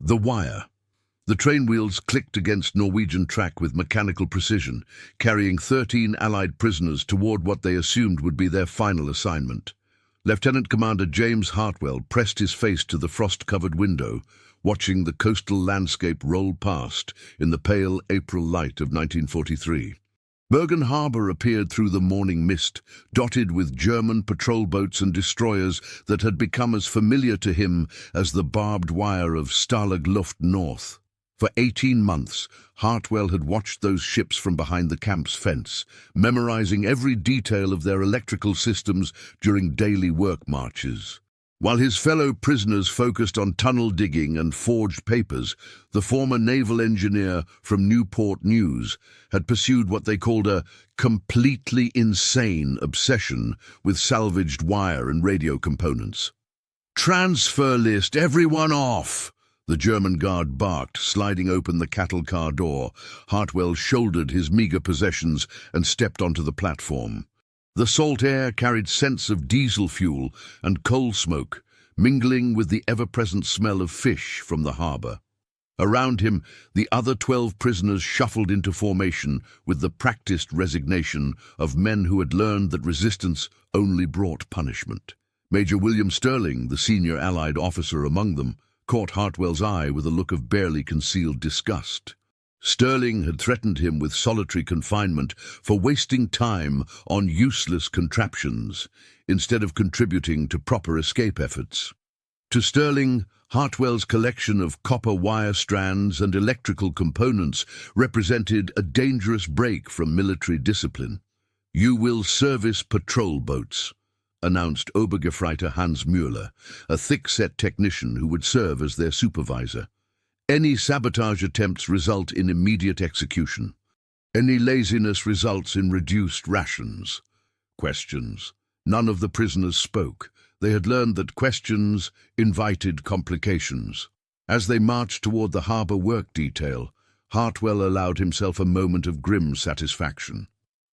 The wire. The train wheels clicked against Norwegian track with mechanical precision, carrying 13 Allied prisoners toward what they assumed would be their final assignment. Lieutenant Commander James Hartwell pressed his face to the frost-covered window, watching the coastal landscape roll past in the pale April light of 1943. Bergen Harbor appeared through the morning mist, dotted with German patrol boats and destroyers that had become as familiar to him as the barbed wire of Stalag Luft North. For 18 months, Hartwell had watched those ships from behind the camp's fence, memorizing every detail of their electrical systems during daily work marches. While his fellow prisoners focused on tunnel digging and forged papers, the former naval engineer from Newport News had pursued what they called a completely insane obsession with salvaged wire and radio components. "Transfer list, everyone off!" The German guard barked, sliding open the cattle car door. Hartwell shouldered his meager possessions and stepped onto the platform. The salt air carried scents of diesel fuel and coal smoke, mingling with the ever-present smell of fish from the harbor. Around him, the other 12 prisoners shuffled into formation with the practiced resignation of men who had learned that resistance only brought punishment. Major William Sterling, the senior Allied officer among them, caught Hartwell's eye with a look of barely concealed disgust. Sterling had threatened him with solitary confinement for wasting time on useless contraptions instead of contributing to proper escape efforts. To Sterling, Hartwell's collection of copper wire strands and electrical components represented a dangerous break from military discipline. "You will service patrol boats," announced Obergefreiter Hans Müller, a thick-set technician who would serve as their supervisor. "Any sabotage attempts result in immediate execution. Any laziness results in reduced rations." Questions. None of the prisoners spoke. They had learned that questions invited complications. As they marched toward the harbor work detail, Hartwell allowed himself a moment of grim satisfaction.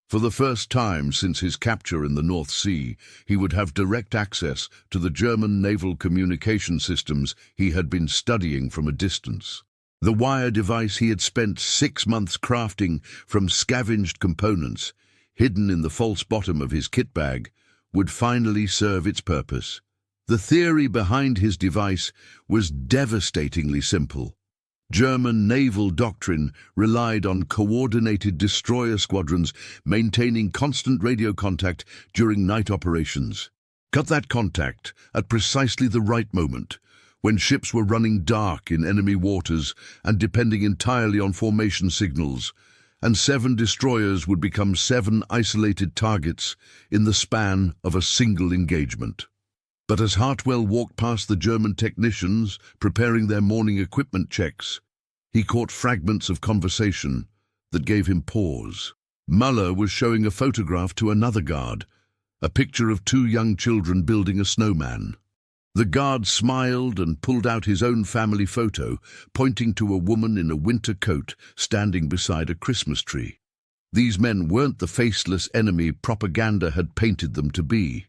For the first time since his capture in the North Sea, he would have direct access to the German naval communication systems he had been studying from a distance. The wire device he had spent 6 months crafting from scavenged components, hidden in the false bottom of his kit bag, would finally serve its purpose. The theory behind his device was devastatingly simple. German naval doctrine relied on coordinated destroyer squadrons maintaining constant radio contact during night operations. Cut that contact at precisely the right moment, when ships were running dark in enemy waters and depending entirely on formation signals, and 7 destroyers would become 7 isolated targets in the span of a single engagement. But as Hartwell walked past the German technicians preparing their morning equipment checks, he caught fragments of conversation that gave him pause. Müller was showing a photograph to another guard, a picture of 2 young children building a snowman. The guard smiled and pulled out his own family photo, pointing to a woman in a winter coat standing beside a Christmas tree. These men weren't the faceless enemy propaganda had painted them to be.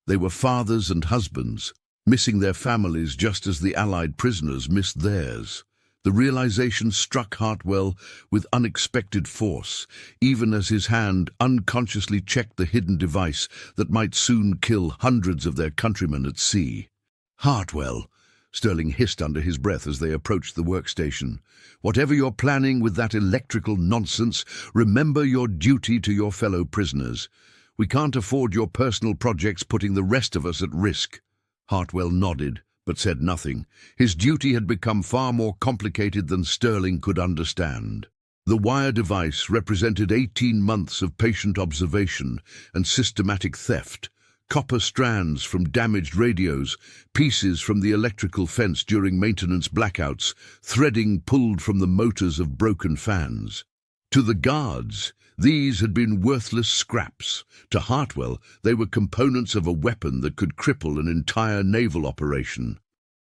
They were fathers and husbands, missing their families just as the Allied prisoners missed theirs. The realization struck Hartwell with unexpected force, even as his hand unconsciously checked the hidden device that might soon kill hundreds of their countrymen at sea. "Hartwell," Sterling hissed under his breath as they approached the workstation, "whatever you're planning with that electrical nonsense, remember your duty to your fellow prisoners. We can't afford your personal projects putting the rest of us at risk." Hartwell nodded, but said nothing. His duty had become far more complicated than Sterling could understand. The wire device represented 18 months of patient observation and systematic theft. Copper strands from damaged radios, pieces from the electrical fence during maintenance blackouts, threading pulled from the motors of broken fans. To the guards, these had been worthless scraps. To Hartwell, they were components of a weapon that could cripple an entire naval operation.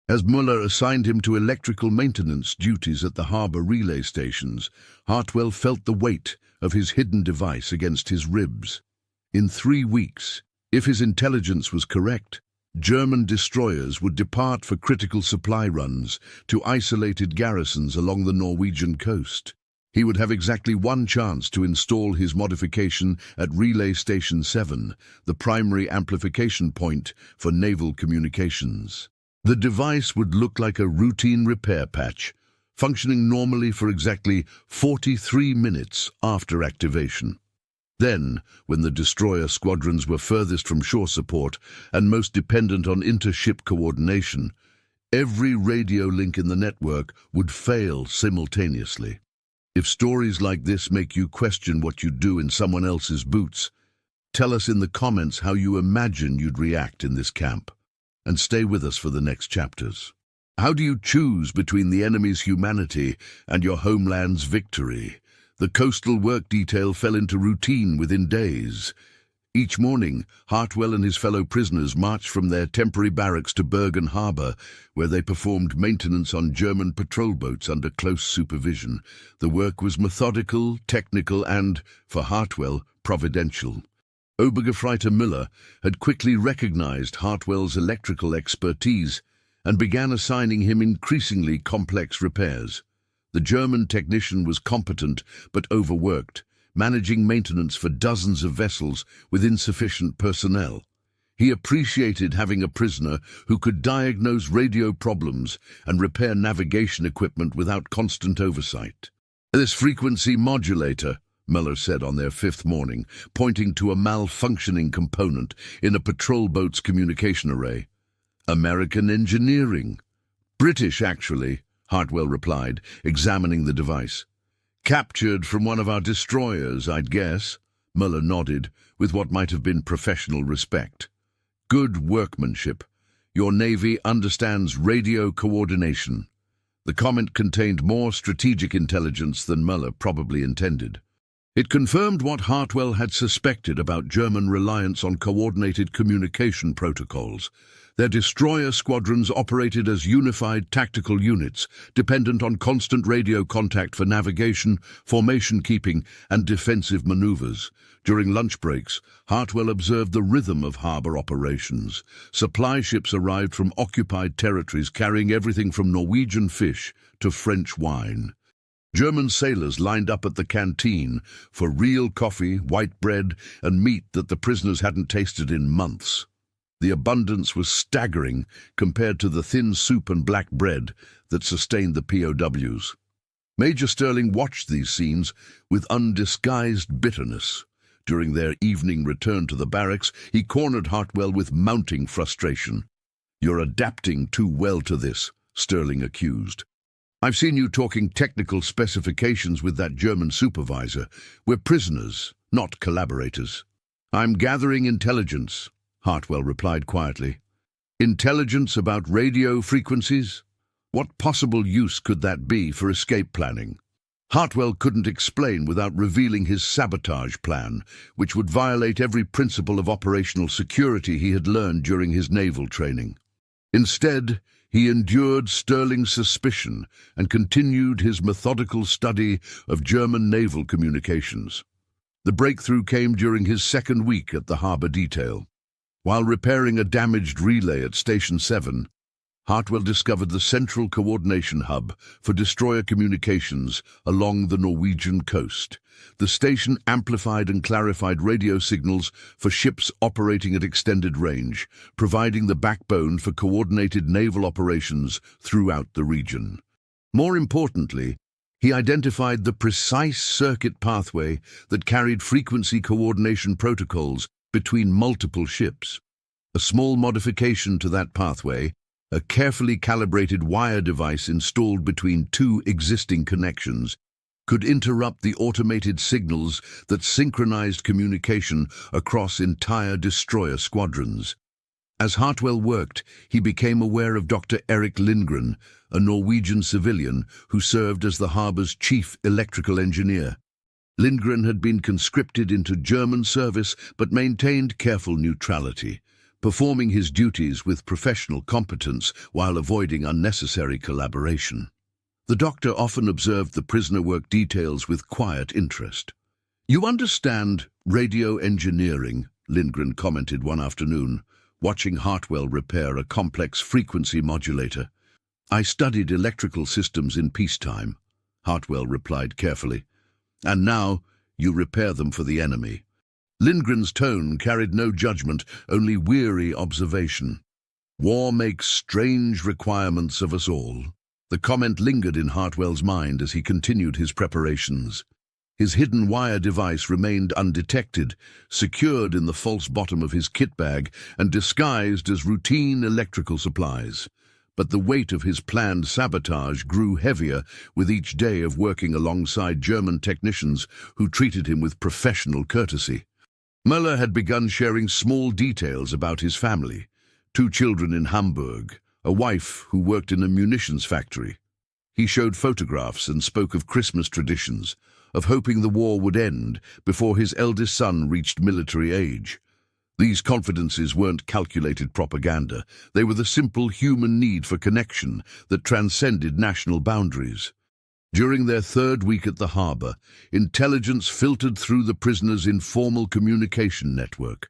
As Müller assigned him to electrical maintenance duties at the harbor relay stations, Hartwell felt the weight of his hidden device against his ribs. In 3 weeks, if his intelligence was correct, German destroyers would depart for critical supply runs to isolated garrisons along the Norwegian coast. He would have exactly one chance to install his modification at Relay Station 7, the primary amplification point for naval communications. The device would look like a routine repair patch, functioning normally for exactly 43 minutes after activation. Then, when the destroyer squadrons were furthest from shore support and most dependent on inter-ship coordination, every radio link in the network would fail simultaneously. If stories like this make you question what you'd do in someone else's boots, tell us in the comments how you imagine you'd react in this camp, and stay with us for the next chapters. How do you choose between the enemy's humanity and your homeland's victory? The coastal work detail fell into routine within days. Each morning, Hartwell and his fellow prisoners marched from their temporary barracks to Bergen Harbor, where they performed maintenance on German patrol boats under close supervision. The work was methodical, technical, and, for Hartwell, providential. Obergefreiter Müller had quickly recognized Hartwell's electrical expertise and began assigning him increasingly complex repairs. The German technician was competent but overworked, managing maintenance for dozens of vessels with insufficient personnel. He appreciated having a prisoner who could diagnose radio problems and repair navigation equipment without constant oversight. "This frequency modulator," Müller said on their fifth morning, pointing to a malfunctioning component in a patrol boat's communication array. "American engineering." "British, actually," Hartwell replied, examining the device. "Captured from one of our destroyers, I'd guess." Müller nodded, with what might have been professional respect. "Good workmanship. Your Navy understands radio coordination." The comment contained more strategic intelligence than Müller probably intended. It confirmed what Hartwell had suspected about German reliance on coordinated communication protocols. Their destroyer squadrons operated as unified tactical units, dependent on constant radio contact for navigation, formation keeping, and defensive maneuvers. During lunch breaks, Hartwell observed the rhythm of harbor operations. Supply ships arrived from occupied territories carrying everything from Norwegian fish to French wine. German sailors lined up at the canteen for real coffee, white bread, and meat that the prisoners hadn't tasted in months. The abundance was staggering compared to the thin soup and black bread that sustained the POWs. Major Sterling watched these scenes with undisguised bitterness. During their evening return to the barracks, he cornered Hartwell with mounting frustration. "You're adapting too well to this," Sterling accused. "I've seen you talking technical specifications with that German supervisor. We're prisoners, not collaborators." "I'm gathering intelligence," Hartwell replied quietly. "Intelligence about radio frequencies? What possible use could that be for escape planning?" Hartwell couldn't explain without revealing his sabotage plan, which would violate every principle of operational security he had learned during his naval training. Instead, he endured Sterling's suspicion and continued his methodical study of German naval communications. The breakthrough came during his second week at the harbor detail. While repairing a damaged relay at Station 7, Hartwell discovered the central coordination hub for destroyer communications along the Norwegian coast. The station amplified and clarified radio signals for ships operating at extended range, providing the backbone for coordinated naval operations throughout the region. More importantly, he identified the precise circuit pathway that carried frequency coordination protocols between multiple ships. A small modification to that pathway, a carefully calibrated wire device installed between two existing connections, could interrupt the automated signals that synchronized communication across entire destroyer squadrons. As Hartwell worked, he became aware of Dr. Erik Lindgren, a Norwegian civilian who served as the harbor's chief electrical engineer. Lindgren had been conscripted into German service but maintained careful neutrality, performing his duties with professional competence while avoiding unnecessary collaboration. The doctor often observed the prisoner work details with quiet interest. "You understand radio engineering," Lindgren commented one afternoon. watching Hartwell repair a complex frequency modulator. "I studied electrical systems in peacetime," Hartwell replied carefully. "And now you repair them for the enemy." Lindgren's tone carried no judgment, only weary observation. "War makes strange requirements of us all." The comment lingered in Hartwell's mind as he continued his preparations. His hidden wire device remained undetected, secured in the false bottom of his kit bag and disguised as routine electrical supplies. But the weight of his planned sabotage grew heavier with each day of working alongside German technicians who treated him with professional courtesy. Müller had begun sharing small details about his family: 2 children in Hamburg, a wife who worked in a munitions factory. He showed photographs and spoke of Christmas traditions, of hoping the war would end before his eldest son reached military age. These confidences weren't calculated propaganda. They were the simple human need for connection that transcended national boundaries. During their 3rd week at the harbour, intelligence filtered through the prisoners' informal communication network.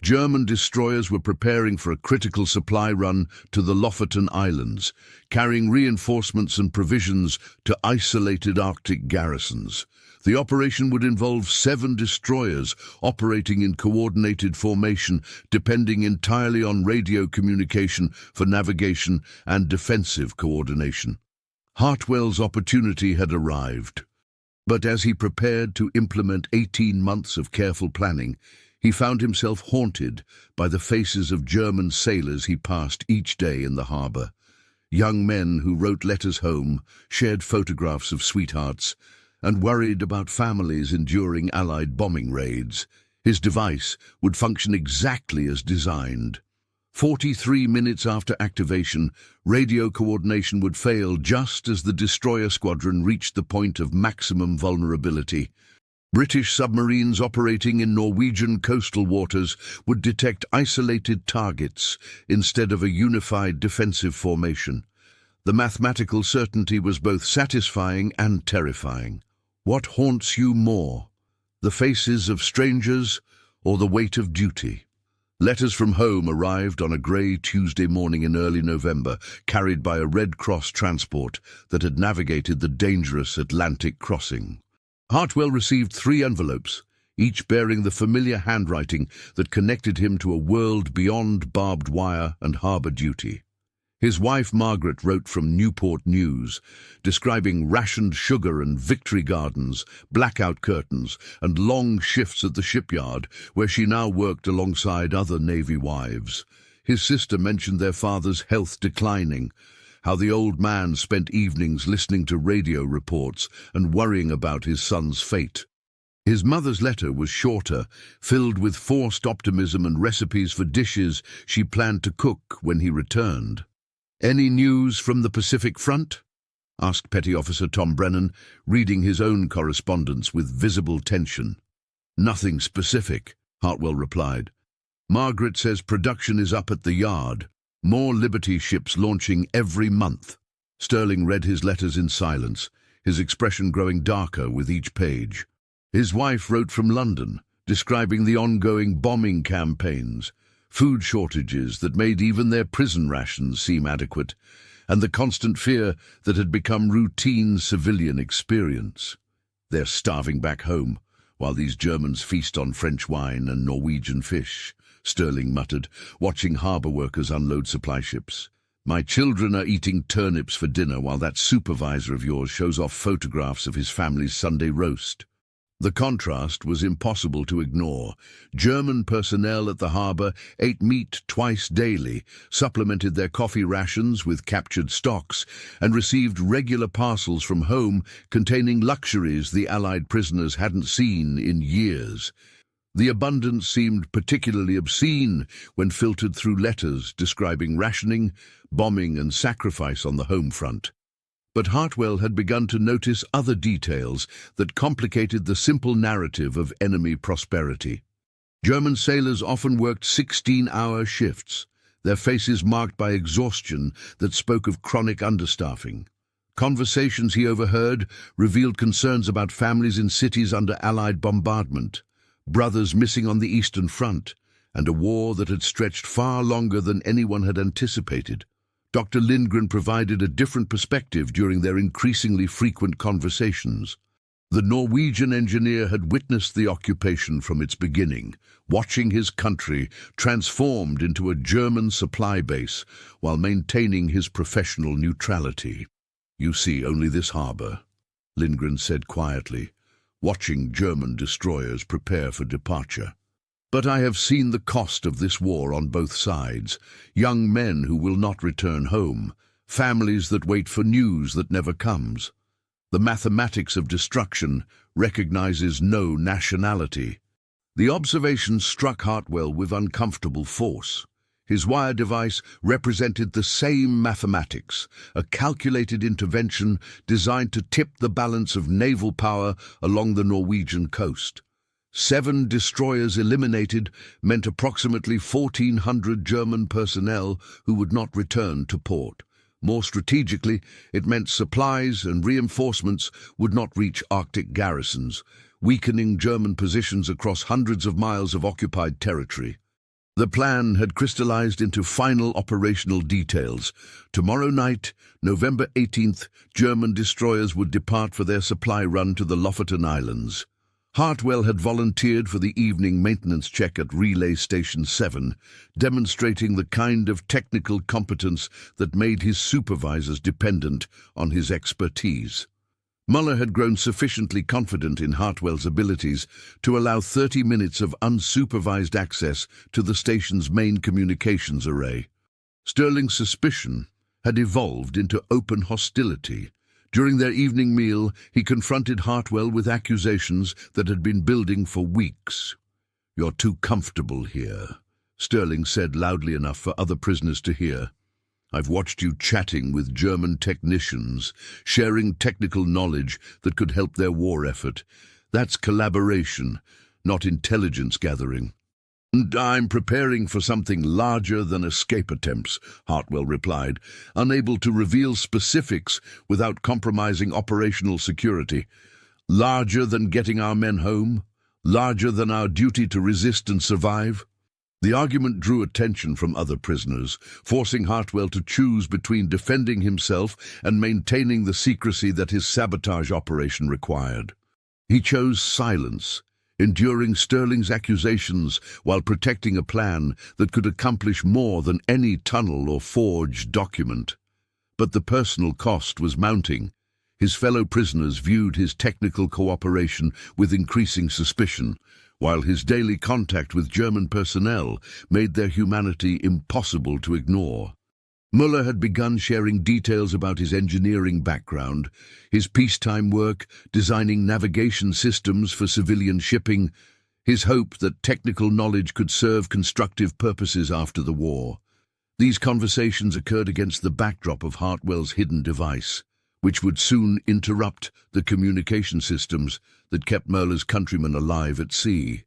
German destroyers were preparing for a critical supply run to the Lofoten Islands, carrying reinforcements and provisions to isolated Arctic garrisons. The operation would involve 7 destroyers operating in coordinated formation, depending entirely on radio communication for navigation and defensive coordination. Hartwell's opportunity had arrived. But as he prepared to implement 18 months of careful planning, he found himself haunted by the faces of German sailors he passed each day in the harbour. Young men who wrote letters home, shared photographs of sweethearts, and worried about families enduring Allied bombing raids. His device would function exactly as designed. 43 minutes after activation, radio coordination would fail just as the destroyer squadron reached the point of maximum vulnerability. British submarines operating in Norwegian coastal waters would detect isolated targets instead of a unified defensive formation. The mathematical certainty was both satisfying and terrifying. What haunts you more, the faces of strangers or the weight of duty? Letters from home arrived on a grey Tuesday morning in early November, carried by a Red Cross transport that had navigated the dangerous Atlantic crossing. Hartwell received 3 envelopes, each bearing the familiar handwriting that connected him to a world beyond barbed wire and harbour duty. His wife Margaret wrote from Newport News, describing rationed sugar and victory gardens, blackout curtains, and long shifts at the shipyard, where she now worked alongside other Navy wives. His sister mentioned their father's health declining, how the old man spent evenings listening to radio reports and worrying about his son's fate. His mother's letter was shorter, filled with forced optimism and recipes for dishes she planned to cook when he returned. "Any news from the Pacific Front?" asked Petty Officer Tom Brennan, reading his own correspondence with visible tension. "Nothing specific," Hartwell replied. "Margaret says production is up at the yard. More Liberty ships launching every month." Sterling read his letters in silence, his expression growing darker with each page. His wife wrote from London, describing the ongoing bombing campaigns, food shortages that made even their prison rations seem adequate, and the constant fear that had become routine civilian experience. "They're starving back home, while these Germans feast on French wine and Norwegian fish," Sterling muttered, watching harbour workers unload supply ships. "My children are eating turnips for dinner while that supervisor of yours shows off photographs of his family's Sunday roast." The contrast was impossible to ignore. German personnel at the harbour ate meat twice daily, supplemented their coffee rations with captured stocks, and received regular parcels from home containing luxuries the Allied prisoners hadn't seen in years. The abundance seemed particularly obscene when filtered through letters describing rationing, bombing, and sacrifice on the home front. But Hartwell had begun to notice other details that complicated the simple narrative of enemy prosperity. German sailors often worked 16-hour shifts, their faces marked by exhaustion that spoke of chronic understaffing. Conversations he overheard revealed concerns about families in cities under Allied bombardment, brothers missing on the Eastern Front, and a war that had stretched far longer than anyone had anticipated. Dr. Lindgren provided a different perspective during their increasingly frequent conversations. The Norwegian engineer had witnessed the occupation from its beginning, watching his country transformed into a German supply base while maintaining his professional neutrality. "You see only this harbor," Lindgren said quietly, watching German destroyers prepare for departure. "But I have seen the cost of this war on both sides. Young men who will not return home, families that wait for news that never comes. The mathematics of destruction recognizes no nationality." The observation struck Hartwell with uncomfortable force. His wire device represented the same mathematics, a calculated intervention designed to tip the balance of naval power along the Norwegian coast. 7 destroyers eliminated meant approximately 1,400 German personnel who would not return to port. More strategically, it meant supplies and reinforcements would not reach Arctic garrisons, weakening German positions across hundreds of miles of occupied territory. The plan had crystallized into final operational details. Tomorrow night, November 18th, German destroyers would depart for their supply run to the Lofoten Islands. Hartwell had volunteered for the evening maintenance check at Relay Station 7, demonstrating the kind of technical competence that made his supervisors dependent on his expertise. Muller had grown sufficiently confident in Hartwell's abilities to allow 30 minutes of unsupervised access to the station's main communications array. Sterling's suspicion had evolved into open hostility. During their evening meal, he confronted Hartwell with accusations that had been building for weeks. "You're too comfortable here," Sterling said loudly enough for other prisoners to hear. "I've watched you chatting with German technicians, sharing technical knowledge that could help their war effort. That's collaboration, not intelligence gathering." "And I'm preparing for something larger than escape attempts," Hartwell replied, unable to reveal specifics without compromising operational security. "Larger than getting our men home? Larger than our duty to resist and survive?" The argument drew attention from other prisoners, forcing Hartwell to choose between defending himself and maintaining the secrecy that his sabotage operation required. He chose silence, enduring Sterling's accusations while protecting a plan that could accomplish more than any tunnel or forged document. But the personal cost was mounting. His fellow prisoners viewed his technical cooperation with increasing suspicion, while his daily contact with German personnel made their humanity impossible to ignore. Muller had begun sharing details about his engineering background, his peacetime work designing navigation systems for civilian shipping, his hope that technical knowledge could serve constructive purposes after the war. These conversations occurred against the backdrop of Hartwell's hidden device, which would soon interrupt the communication systems that kept Muller's countrymen alive at sea.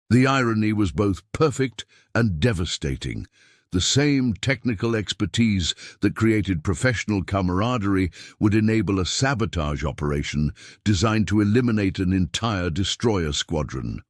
The irony was both perfect and devastating. The same technical expertise that created professional camaraderie would enable a sabotage operation designed to eliminate an entire destroyer squadron.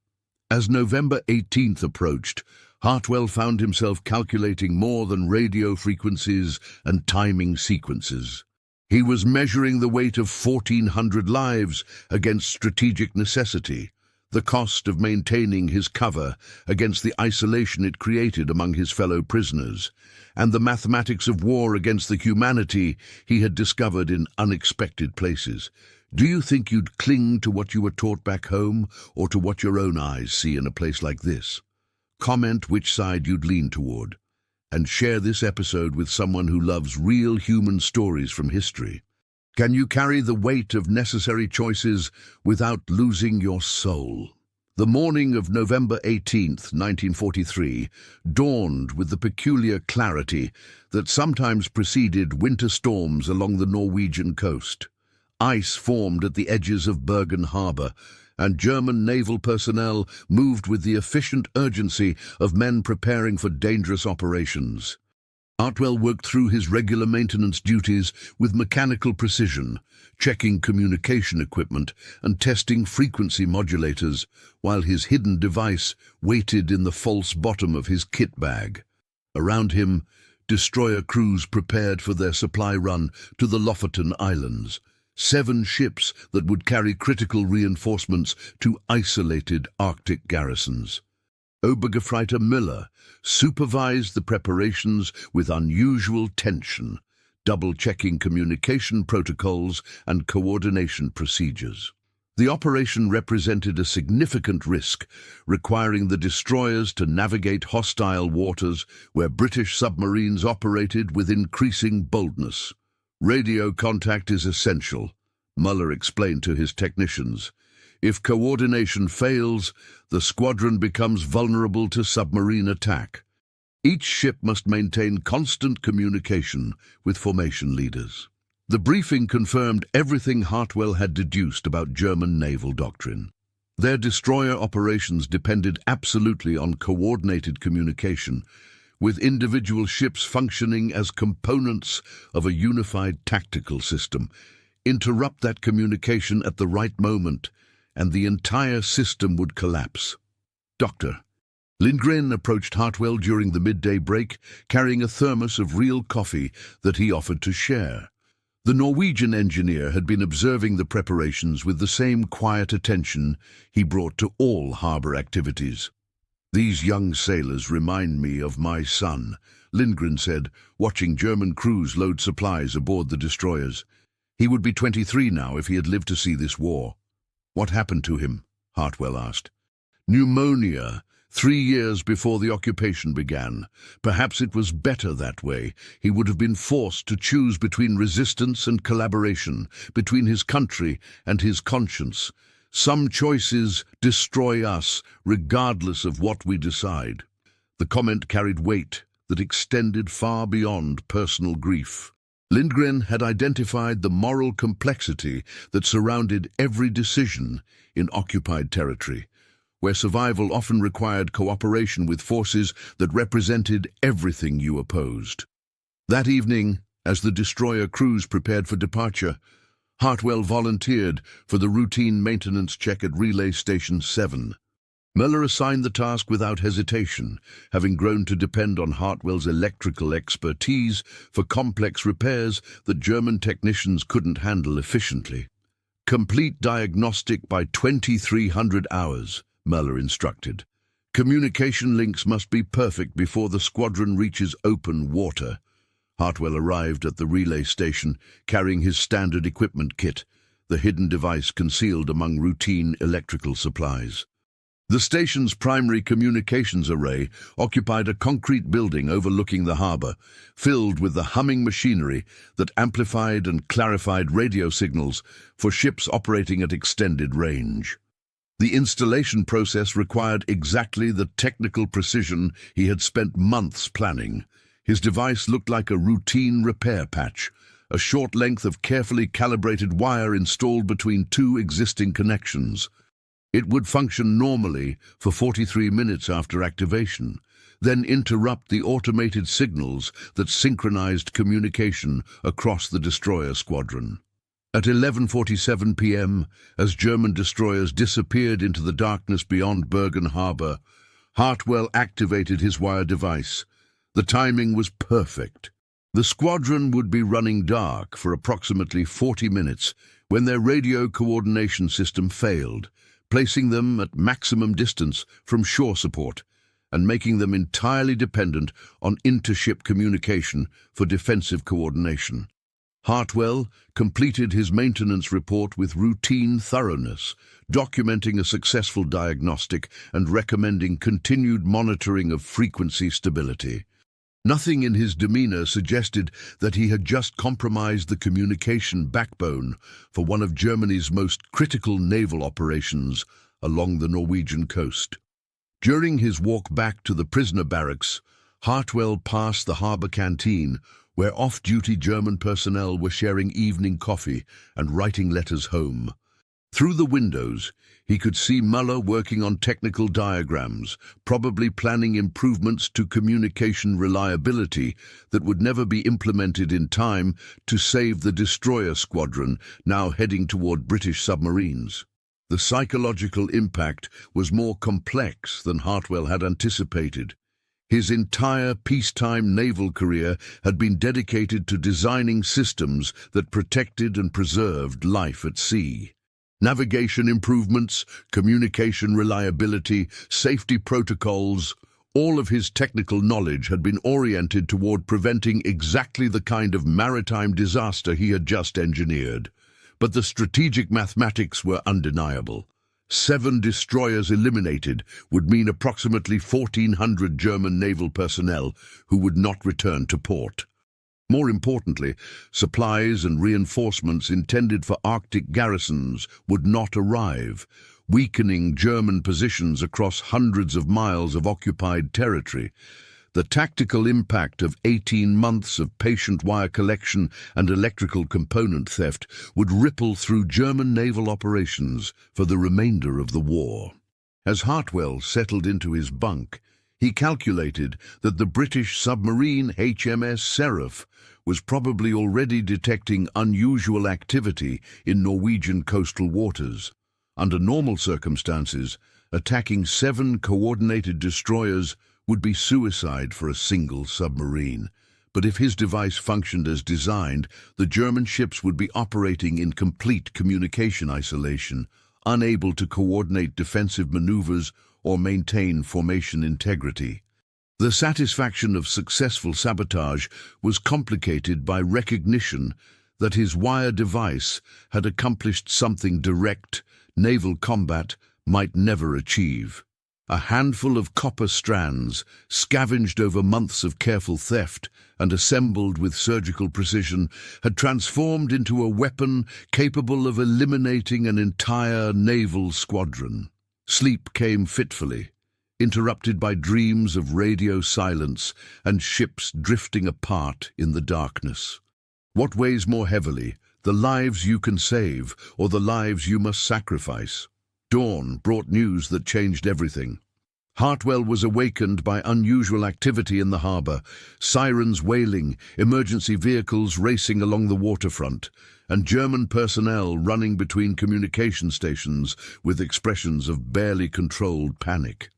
As November 18th approached, Hartwell found himself calculating more than radio frequencies and timing sequences. He was measuring the weight of 1,400 lives against strategic necessity, the cost of maintaining his cover against the isolation it created among his fellow prisoners, and the mathematics of war against the humanity he had discovered in unexpected places. "Do you think you'd cling to what you were taught back home, or to what your own eyes see in a place like this? Comment which side you'd lean toward, and share this episode with someone who loves real human stories from history. Can you carry the weight of necessary choices without losing your soul?" The morning of November 18th, 1943, dawned with the peculiar clarity that sometimes preceded winter storms along the Norwegian coast. Ice formed at the edges of Bergen Harbor, and German naval personnel moved with the efficient urgency of men preparing for dangerous operations. Hartwell worked through his regular maintenance duties with mechanical precision, checking communication equipment and testing frequency modulators, while his hidden device waited in the false bottom of his kit bag. Around him, destroyer crews prepared for their supply run to the Lofoten Islands, 7 ships that would carry critical reinforcements to isolated Arctic garrisons. Obergefreiter Miller supervised the preparations with unusual tension, double-checking communication protocols and coordination procedures. The operation represented a significant risk, requiring the destroyers to navigate hostile waters where British submarines operated with increasing boldness. Radio contact is essential, Muller explained to his technicians. If coordination fails, the squadron becomes vulnerable to submarine attack. Each ship must maintain constant communication with formation leaders. The briefing confirmed everything Hartwell had deduced about German naval doctrine. Their destroyer operations depended absolutely on coordinated communication, with individual ships functioning as components of a unified tactical system. Interrupt that communication at the right moment, and the entire system would collapse. Doctor. Lindgren approached Hartwell during the midday break, carrying a thermos of real coffee that he offered to share. The Norwegian engineer had been observing the preparations with the same quiet attention he brought to all harbour activities. "These young sailors remind me of my son," Lindgren said, watching German crews load supplies aboard the destroyers. "He would be 23 now if he had lived to see this war." "What happened to him?" Hartwell asked. "Pneumonia, 3 years before the occupation began. Perhaps it was better that way. He would have been forced to choose between resistance and collaboration, between his country and his conscience. Some choices destroy us, regardless of what we decide." The comment carried weight that extended far beyond personal grief. Lindgren had identified the moral complexity that surrounded every decision in occupied territory, where survival often required cooperation with forces that represented everything you opposed. That evening, as the destroyer crews prepared for departure, Hartwell volunteered for the routine maintenance check at Relay Station 7. Muller assigned the task without hesitation, having grown to depend on Hartwell's electrical expertise for complex repairs that German technicians couldn't handle efficiently. "Complete diagnostic by 2300 hours, Muller instructed. "Communication links must be perfect before the squadron reaches open water." Hartwell arrived at the relay station, carrying his standard equipment kit, the hidden device concealed among routine electrical supplies. The station's primary communications array occupied a concrete building overlooking the harbour, filled with the humming machinery that amplified and clarified radio signals for ships operating at extended range. The installation process required exactly the technical precision he had spent months planning. His device looked like a routine repair patch, a short length of carefully calibrated wire installed between 2 existing connections. It would function normally for 43 minutes after activation, then interrupt the automated signals that synchronized communication across the destroyer squadron. At 11:47 p.m., as German destroyers disappeared into the darkness beyond Bergen Harbour, Hartwell activated his wire device. The timing was perfect. The squadron would be running dark for approximately 40 minutes when their radio coordination system failed, placing them at maximum distance from shore support and making them entirely dependent on intership communication for defensive coordination. Hartwell completed his maintenance report with routine thoroughness, documenting a successful diagnostic and recommending continued monitoring of frequency stability. Nothing in his demeanor suggested that he had just compromised the communication backbone for one of Germany's most critical naval operations along the Norwegian coast. During his walk back to the prisoner barracks, Hartwell passed the harbour canteen, where off-duty German personnel were sharing evening coffee and writing letters home. Through the windows, he could see Muller working on technical diagrams, probably planning improvements to communication reliability that would never be implemented in time to save the destroyer squadron now heading toward British submarines. The psychological impact was more complex than Hartwell had anticipated. His entire peacetime naval career had been dedicated to designing systems that protected and preserved life at sea. Navigation improvements, communication reliability, safety protocols, all of his technical knowledge had been oriented toward preventing exactly the kind of maritime disaster he had just engineered. But the strategic mathematics were undeniable. 7 destroyers eliminated would mean approximately 1,400 German naval personnel who would not return to port. More importantly, supplies and reinforcements intended for Arctic garrisons would not arrive, weakening German positions across hundreds of miles of occupied territory. The tactical impact of 18 months of patient wire collection and electrical component theft would ripple through German naval operations for the remainder of the war. As Hartwell settled into his bunk, he calculated that the British submarine HMS Seraph was probably already detecting unusual activity in Norwegian coastal waters. Under normal circumstances, attacking 7 coordinated destroyers would be suicide for a single submarine. But if his device functioned as designed, the German ships would be operating in complete communication isolation, unable to coordinate defensive maneuvers or maintain formation integrity. The satisfaction of successful sabotage was complicated by recognition that his wire device had accomplished something direct naval combat might never achieve. A handful of copper strands, scavenged over months of careful theft and assembled with surgical precision, had transformed into a weapon capable of eliminating an entire naval squadron. Sleep came fitfully, interrupted by dreams of radio silence and ships drifting apart in the darkness. What weighs more heavily, the lives you can save or the lives you must sacrifice? Dawn brought news that changed everything. Hartwell was awakened by unusual activity in the harbour, sirens wailing, emergency vehicles racing along the waterfront, and German personnel running between communication stations with expressions of barely controlled panic.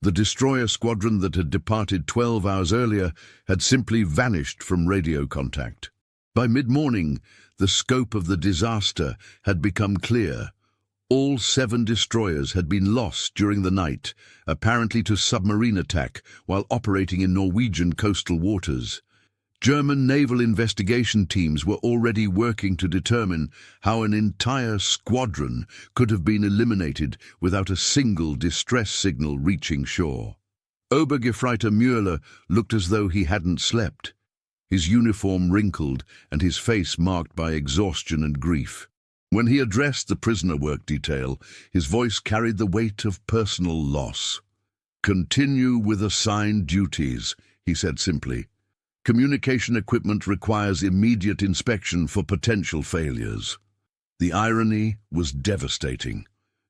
The destroyer squadron that had departed 12 hours earlier had simply vanished from radio contact. By mid-morning, the scope of the disaster had become clear. All 7 destroyers had been lost during the night, apparently to submarine attack while operating in Norwegian coastal waters. German naval investigation teams were already working to determine how an entire squadron could have been eliminated without a single distress signal reaching shore. Obergefreiter Müller looked as though he hadn't slept, his uniform wrinkled and his face marked by exhaustion and grief. When he addressed the prisoner work detail, his voice carried the weight of personal loss. "Continue with assigned duties," he said simply. "Communication equipment requires immediate inspection for potential failures." The irony was devastating.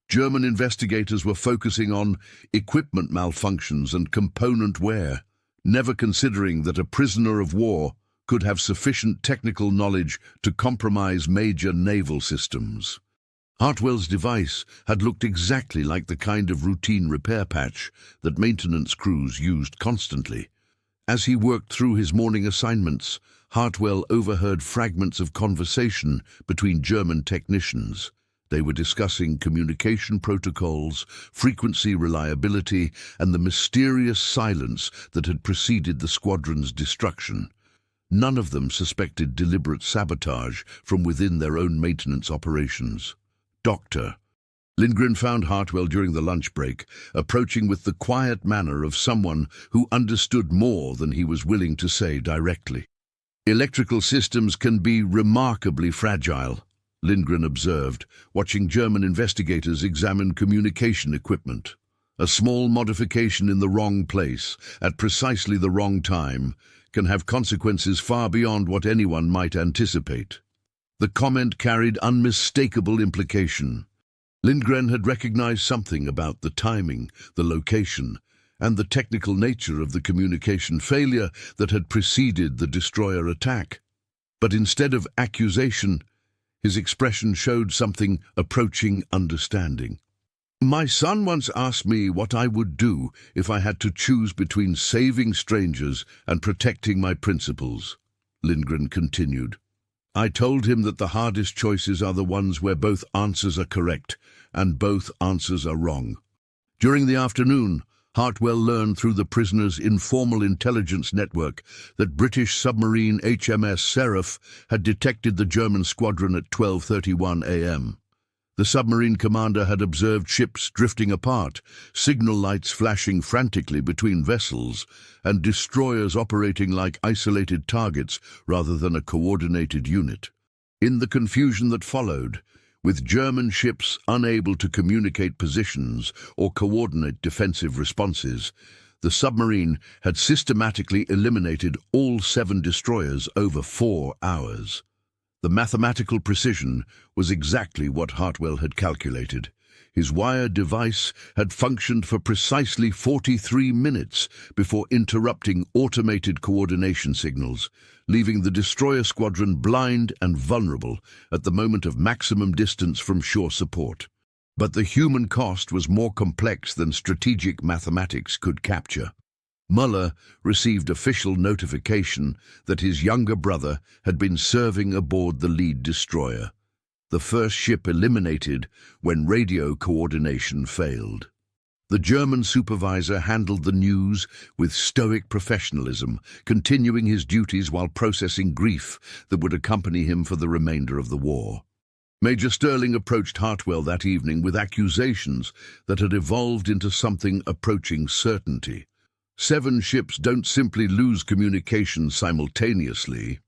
German investigators were focusing on equipment malfunctions and component wear, never considering that a prisoner of war could have sufficient technical knowledge to compromise major naval systems. Hartwell's device had looked exactly like the kind of routine repair patch that maintenance crews used constantly. As he worked through his morning assignments, Hartwell overheard fragments of conversation between German technicians. They were discussing communication protocols, frequency reliability, and the mysterious silence that had preceded the squadron's destruction. None of them suspected deliberate sabotage from within their own maintenance operations. "Doctor." Lindgren found Hartwell during the lunch break, approaching with the quiet manner of someone who understood more than he was willing to say directly. "Electrical systems can be remarkably fragile," Lindgren observed, watching German investigators examine communication equipment. "A small modification in the wrong place, at precisely the wrong time, can have consequences far beyond what anyone might anticipate." The comment carried unmistakable implication. Lindgren had recognized something about the timing, the location, and the technical nature of the communication failure that had preceded the destroyer attack. But instead of accusation, his expression showed something approaching understanding. "My son once asked me what I would do if I had to choose between saving strangers and protecting my principles," Lindgren continued. "I told him that the hardest choices are the ones where both answers are correct and both answers are wrong." During the afternoon, Hartwell learned through the prisoner's informal intelligence network that British submarine HMS Seraph had detected the German squadron at 12:31 a.m. The submarine commander had observed ships drifting apart, signal lights flashing frantically between vessels, and destroyers operating like isolated targets rather than a coordinated unit. In the confusion that followed, with German ships unable to communicate positions or coordinate defensive responses, the submarine had systematically eliminated all 7 destroyers over 4 hours. The mathematical precision was exactly what Hartwell had calculated. His wire device had functioned for precisely 43 minutes before interrupting automated coordination signals, leaving the destroyer squadron blind and vulnerable at the moment of maximum distance from shore support. But the human cost was more complex than strategic mathematics could capture. Muller received official notification that his younger brother had been serving aboard the lead destroyer, the first ship eliminated when radio coordination failed. The German supervisor handled the news with stoic professionalism, continuing his duties while processing grief that would accompany him for the remainder of the war. Major Sterling approached Hartwell that evening with accusations that had evolved into something approaching certainty. 7 ships don't simply lose communication simultaneously,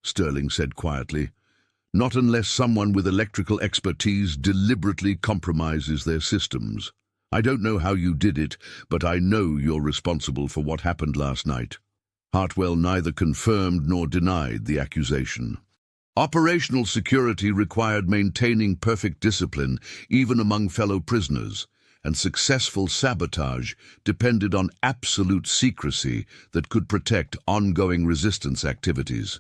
Sterling said quietly. Not unless someone with electrical expertise deliberately compromises their systems. I don't know how you did it, but I know you're responsible for what happened last night. Hartwell neither confirmed nor denied the accusation. Operational security required maintaining perfect discipline, even among fellow prisoners, and successful sabotage depended on absolute secrecy that could protect ongoing resistance activities.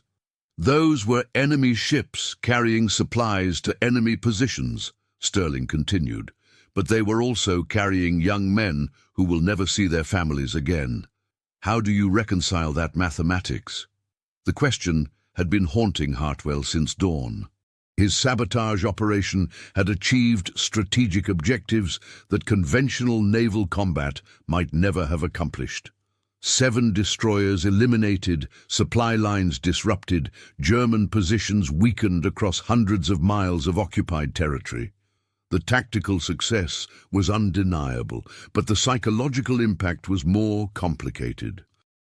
Those were enemy ships carrying supplies to enemy positions, Sterling continued, but they were also carrying young men who will never see their families again. How do you reconcile that mathematics? The question had been haunting Hartwell since dawn. His sabotage operation had achieved strategic objectives that conventional naval combat might never have accomplished. 7 destroyers eliminated, supply lines disrupted, German positions weakened across hundreds of miles of occupied territory. The tactical success was undeniable, but the psychological impact was more complicated.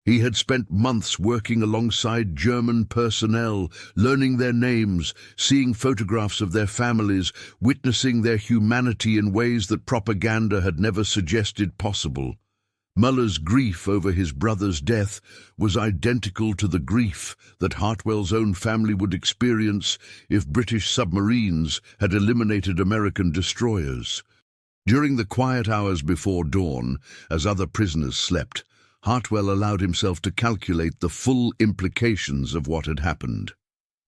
He had spent months working alongside German personnel, learning their names, seeing photographs of their families, witnessing their humanity in ways that propaganda had never suggested possible. Muller's grief over his brother's death was identical to the grief that Hartwell's own family would experience if British submarines had eliminated American destroyers. During the quiet hours before dawn, as other prisoners slept, Hartwell allowed himself to calculate the full implications of what had happened.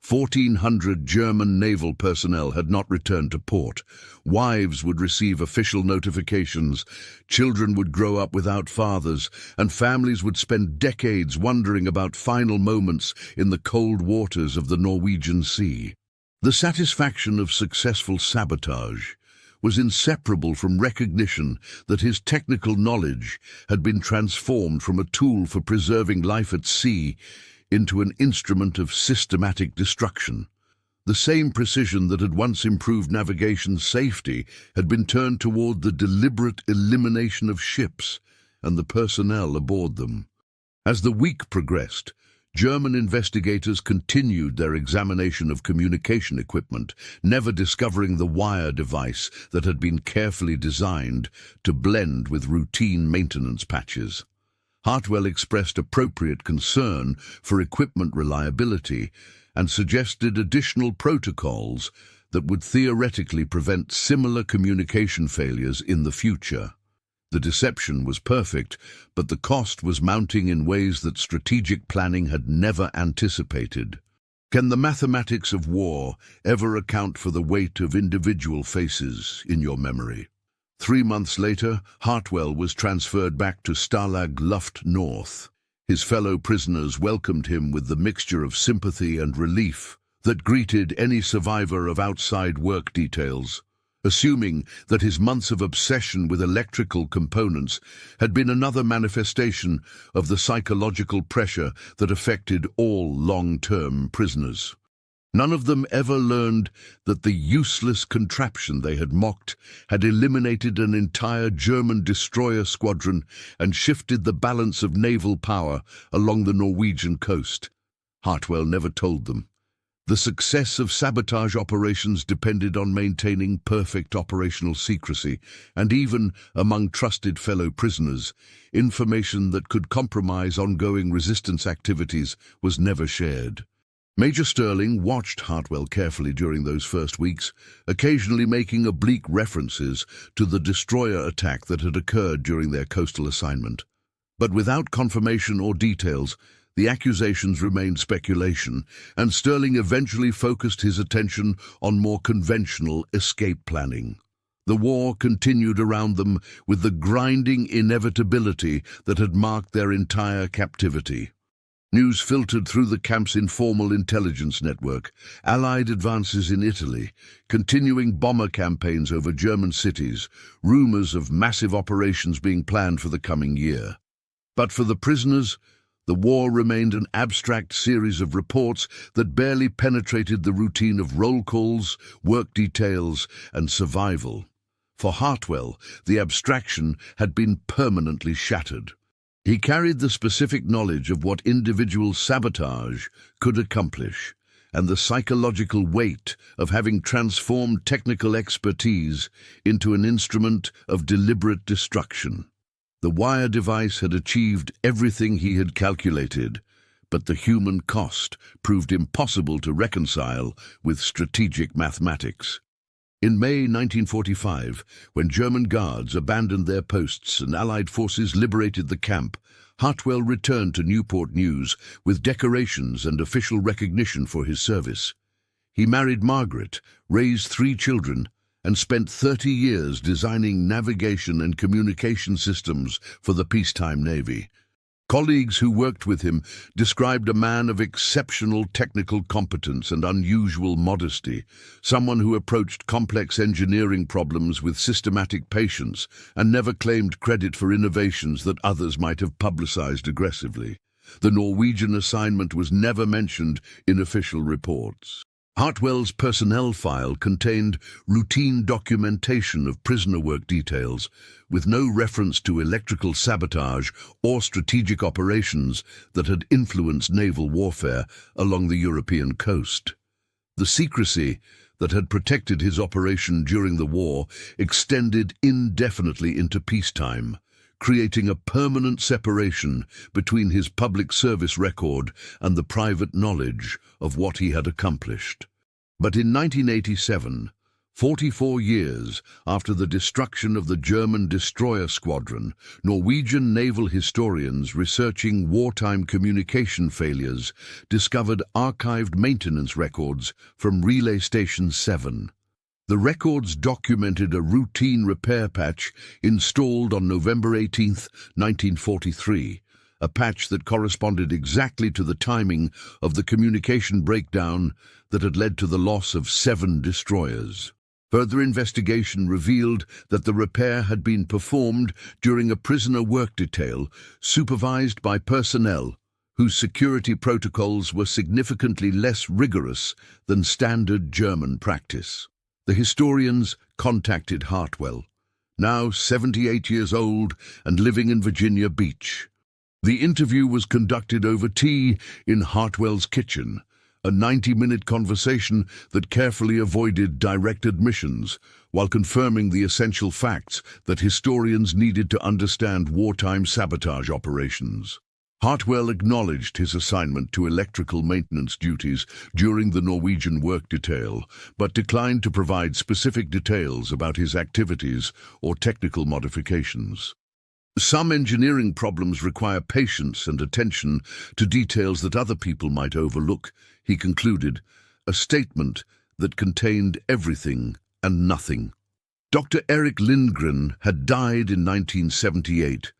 1,400 German naval personnel had not returned to port. Wives would receive official notifications, children would grow up without fathers, and families would spend decades wondering about final moments in the cold waters of the Norwegian Sea. The satisfaction of successful sabotage was inseparable from recognition that his technical knowledge had been transformed from a tool for preserving life at sea into an instrument of systematic destruction. The same precision that had once improved navigation safety had been turned toward the deliberate elimination of ships and the personnel aboard them. As the week progressed, German investigators continued their examination of communication equipment, never discovering the wire device that had been carefully designed to blend with routine maintenance patches. Hartwell expressed appropriate concern for equipment reliability and suggested additional protocols that would theoretically prevent similar communication failures in the future. The deception was perfect, but the cost was mounting in ways that strategic planning had never anticipated. Can the mathematics of war ever account for the weight of individual faces in your memory? 3 months later, Hartwell was transferred back to Stalag Luft North. His fellow prisoners welcomed him with the mixture of sympathy and relief that greeted any survivor of outside work details, assuming that his months of obsession with electrical components had been another manifestation of the psychological pressure that affected all long-term prisoners. None of them ever learned that the useless contraption they had mocked had eliminated an entire German destroyer squadron and shifted the balance of naval power along the Norwegian coast. Hartwell never told them. The success of sabotage operations depended on maintaining perfect operational secrecy, and even among trusted fellow prisoners, information that could compromise ongoing resistance activities was never shared. Major Sterling watched Hartwell carefully during those first weeks, occasionally making oblique references to the destroyer attack that had occurred during their coastal assignment. But without confirmation or details, the accusations remained speculation, and Sterling eventually focused his attention on more conventional escape planning. The war continued around them with the grinding inevitability that had marked their entire captivity. News filtered through the camp's informal intelligence network, Allied advances in Italy, continuing bomber campaigns over German cities, rumors of massive operations being planned for the coming year. But for the prisoners, the war remained an abstract series of reports that barely penetrated the routine of roll calls, work details, and survival. For Hartwell, the abstraction had been permanently shattered. He carried the specific knowledge of what individual sabotage could accomplish, and the psychological weight of having transformed technical expertise into an instrument of deliberate destruction. The wire device had achieved everything he had calculated, but the human cost proved impossible to reconcile with strategic mathematics. In May 1945, when German guards abandoned their posts and Allied forces liberated the camp, Hartwell returned to Newport News with decorations and official recognition for his service. He married Margaret, raised 3 children, and spent 30 years designing navigation and communication systems for the peacetime Navy. Colleagues who worked with him described a man of exceptional technical competence and unusual modesty, someone who approached complex engineering problems with systematic patience and never claimed credit for innovations that others might have publicized aggressively. The Norwegian assignment was never mentioned in official reports. Hartwell's personnel file contained routine documentation of prisoner work details, with no reference to electrical sabotage or strategic operations that had influenced naval warfare along the European coast. The secrecy that had protected his operation during the war extended indefinitely into peacetime, creating a permanent separation between his public service record and the private knowledge of what he had accomplished. But in 1987, 44 years after the destruction of the German destroyer squadron, Norwegian naval historians researching wartime communication failures discovered archived maintenance records from Relay Station 7. The records documented a routine repair patch installed on November 18, 1943, a patch that corresponded exactly to the timing of the communication breakdown that had led to the loss of 7 destroyers. Further investigation revealed that the repair had been performed during a prisoner work detail supervised by personnel whose security protocols were significantly less rigorous than standard German practice. The historians contacted Hartwell, now 78 years old and living in Virginia Beach. The interview was conducted over tea in Hartwell's kitchen, a 90-minute conversation that carefully avoided direct admissions while confirming the essential facts that historians needed to understand wartime sabotage operations. Hartwell acknowledged his assignment to electrical maintenance duties during the Norwegian work detail, but declined to provide specific details about his activities or technical modifications. Some engineering problems require patience and attention to details that other people might overlook, he concluded, a statement that contained everything and nothing. Dr. Erik Lindgren had died in 1978,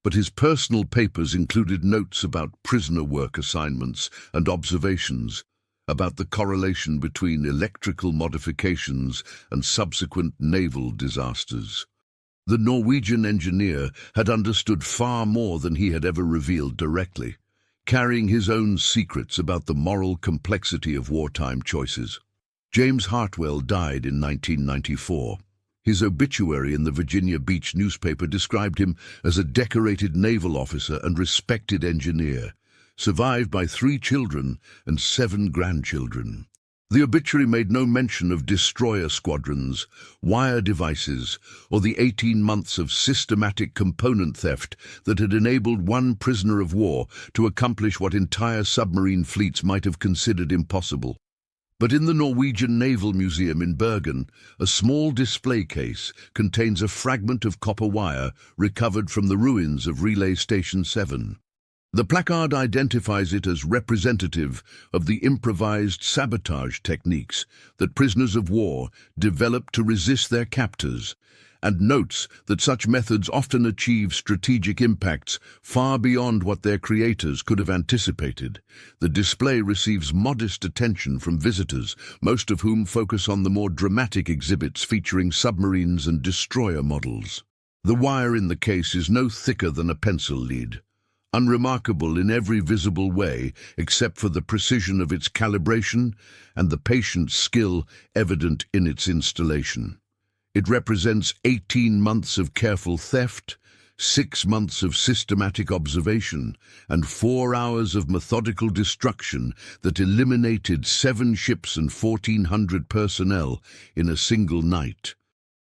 but his personal papers included notes about prisoner work assignments and observations about the correlation between electrical modifications and subsequent naval disasters. The Norwegian engineer had understood far more than he had ever revealed directly, carrying his own secrets about the moral complexity of wartime choices. James Hartwell died in 1994. His obituary in the Virginia Beach newspaper described him as a decorated naval officer and respected engineer, survived by 3 children and 7 grandchildren. The obituary made no mention of destroyer squadrons, wire devices, or the 18 months of systematic component theft that had enabled one prisoner of war to accomplish what entire submarine fleets might have considered impossible. But in the Norwegian Naval Museum in Bergen, a small display case contains a fragment of copper wire recovered from the ruins of Relay Station 7. The placard identifies it as representative of the improvised sabotage techniques that prisoners of war developed to resist their captors, and notes that such methods often achieve strategic impacts far beyond what their creators could have anticipated. The display receives modest attention from visitors, most of whom focus on the more dramatic exhibits featuring submarines and destroyer models. The wire in the case is no thicker than a pencil lead, unremarkable in every visible way except for the precision of its calibration and the patient skill evident in its installation. It represents 18 months of careful theft, 6 months of systematic observation, and 4 hours of methodical destruction that eliminated 7 ships and 1,400 personnel in a single night.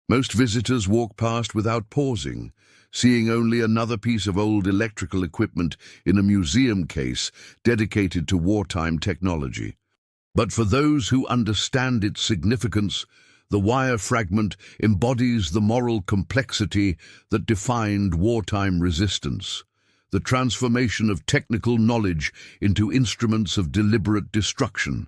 Most visitors walk past without pausing, seeing only another piece of old electrical equipment in a museum case dedicated to wartime technology. But for those who understand its significance, the wire fragment embodies the moral complexity that defined wartime resistance, the transformation of technical knowledge into instruments of deliberate destruction,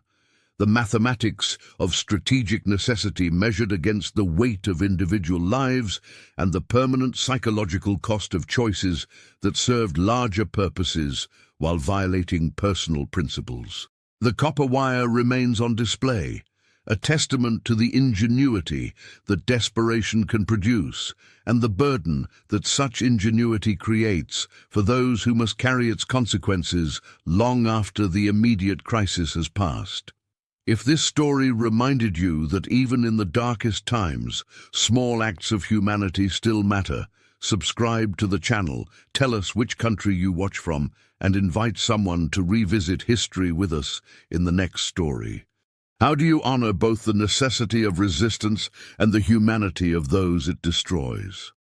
the mathematics of strategic necessity measured against the weight of individual lives, and the permanent psychological cost of choices that served larger purposes while violating personal principles. The copper wire remains on display, a testament to the ingenuity that desperation can produce, and the burden that such ingenuity creates for those who must carry its consequences long after the immediate crisis has passed. If this story reminded you that even in the darkest times, small acts of humanity still matter, subscribe to the channel, tell us which country you watch from, and invite someone to revisit history with us in the next story. How do you honor both the necessity of resistance and the humanity of those it destroys?